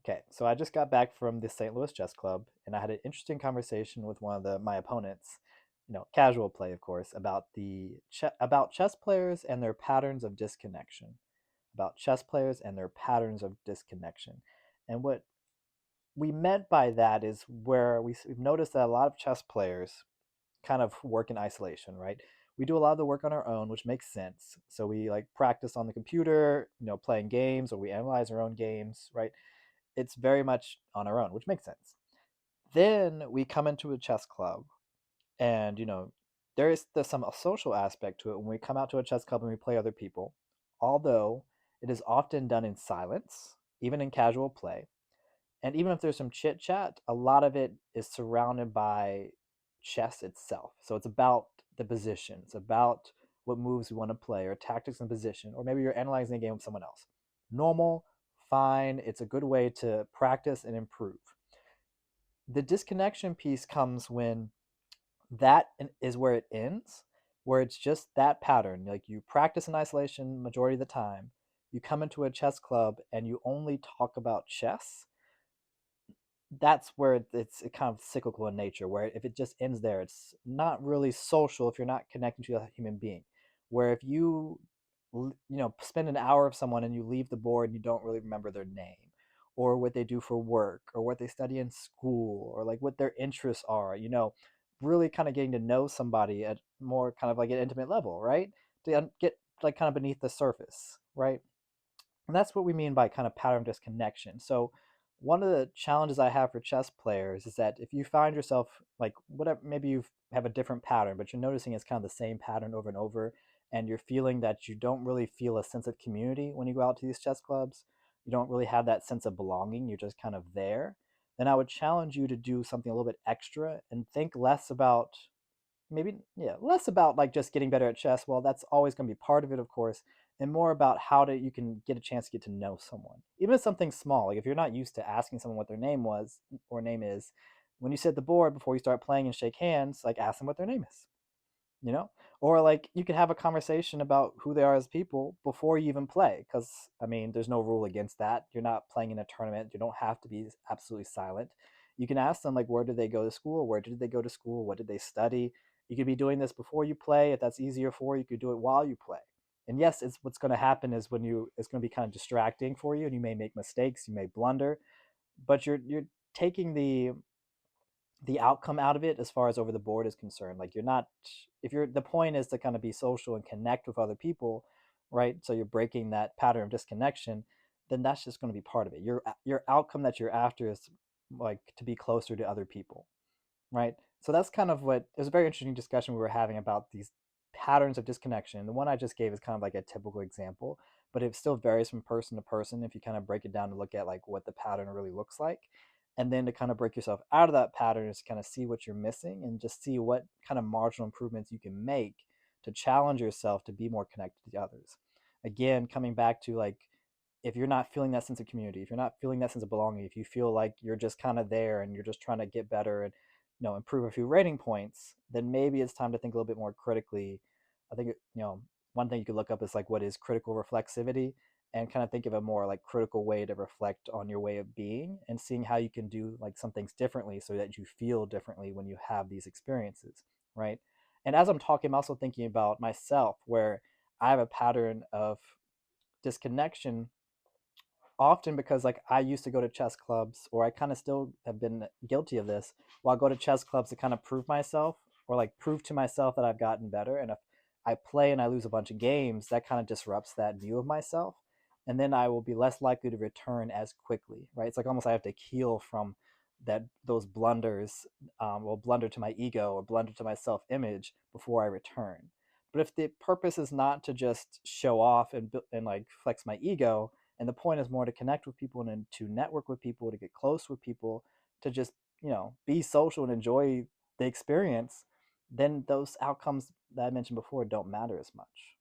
Okay, so I just got back from the St. Louis Chess Club, and I had an interesting conversation with one of my opponents, casual play, of course, about about chess players and their patterns of disconnection, about chess players and their patterns of disconnection. And what we meant by that is where we've noticed that a lot of chess players kind of work in isolation, right? We do a lot of the work on our own, which makes sense. So we like practice on the computer, playing games, or we analyze our own games, right? It's very much on our own, which makes sense. Then we come into a chess club, and there's some social aspect to it when we come out to a chess club and we play other people. Although it is often done in silence, even in casual play, and even if there's some chit chat, a lot of it is surrounded by chess itself. So it's about the position, it's about what moves we want to play, or tactics and position, or maybe you're analyzing a game with someone else. Normal, fine. It's a good way to practice and improve. The disconnection piece comes when is where it ends, where it's just that pattern. Like you practice in isolation majority of the time, you come into a chess club and you only talk about chess. That's where it's kind of cyclical in nature, where if it just ends there, it's not really social if you're not connecting to a human being. Where if spend an hour with someone and you leave the board and you don't really remember their name, or what they do for work, or what they study in school, or like what their interests are, really kind of getting to know somebody at more kind of like an intimate level, right? To get like kind of beneath the surface, right? And that's what we mean by kind of pattern disconnection. So one of the challenges I have for chess players is that if you find yourself like whatever, maybe you have a different pattern, but you're noticing it's kind of the same pattern over and over, and you're feeling that you don't really feel a sense of community when you go out to these chess clubs, you don't really have that sense of belonging, you're just kind of there, then I would challenge you to do something a little bit extra and think less about maybe, yeah, less about like just getting better at chess. Well, that's always going to be part of it, of course, and more about how to you can get a chance to get to know someone, even if something small. Like if you're not used to asking someone what their name was or name is, when you sit at the board before you start playing and shake hands, like ask them what their name is, you know, or like you could have a conversation about who they are as people before you even play, because I mean there's no rule against that. You're not playing in a tournament, you don't have to be absolutely silent. You can ask them like where did they go to school, where did they go to school, what did they study. You could be doing this before you play. If that's easier for you, you could do it while you play. And yes, it's what's going to happen is it's going to be kind of distracting for you, and you may make mistakes, you may blunder, but you're taking the outcome out of it as far as over the board is concerned. Like you're not, if you're, the point is to kind of be social and connect with other people, right? So you're breaking that pattern of disconnection, then that's just going to be part of it. Your outcome that you're after is like to be closer to other people, right? So that's kind of what, it was a very interesting discussion we were having about these patterns of disconnection. The one I just gave is kind of like a typical example, but it still varies from person to person if you kind of break it down to look at like what the pattern really looks like. And then to kind of break yourself out of that pattern is kind of see what you're missing and just see what kind of marginal improvements you can make to challenge yourself to be more connected to others. Again, coming back to like, if you're not feeling that sense of community, if you're not feeling that sense of belonging, if you feel like you're just kind of there and you're just trying to get better and improve a few rating points, then maybe it's time to think a little bit more critically. I think one thing you could look up is like what is critical reflexivity, and kind of think of a more like critical way to reflect on your way of being and seeing how you can do like some things differently so that you feel differently when you have these experiences, right? And as I'm talking, I'm also thinking about myself where I have a pattern of disconnection often because like I used to go to chess clubs, or I kind of still have been guilty of this. Well, I go to chess clubs to kind of prove myself, or like prove to myself that I've gotten better. And if I play and I lose a bunch of games, that kind of disrupts that view of myself. And then I will be less likely to return as quickly, right? It's like almost I have to heal from those blunders, will blunder to my ego or blunder to my self-image before I return. But if the purpose is not to just show off and like flex my ego, and the point is more to connect with people and to network with people, to get close with people, to just be social and enjoy the experience, then those outcomes that I mentioned before don't matter as much.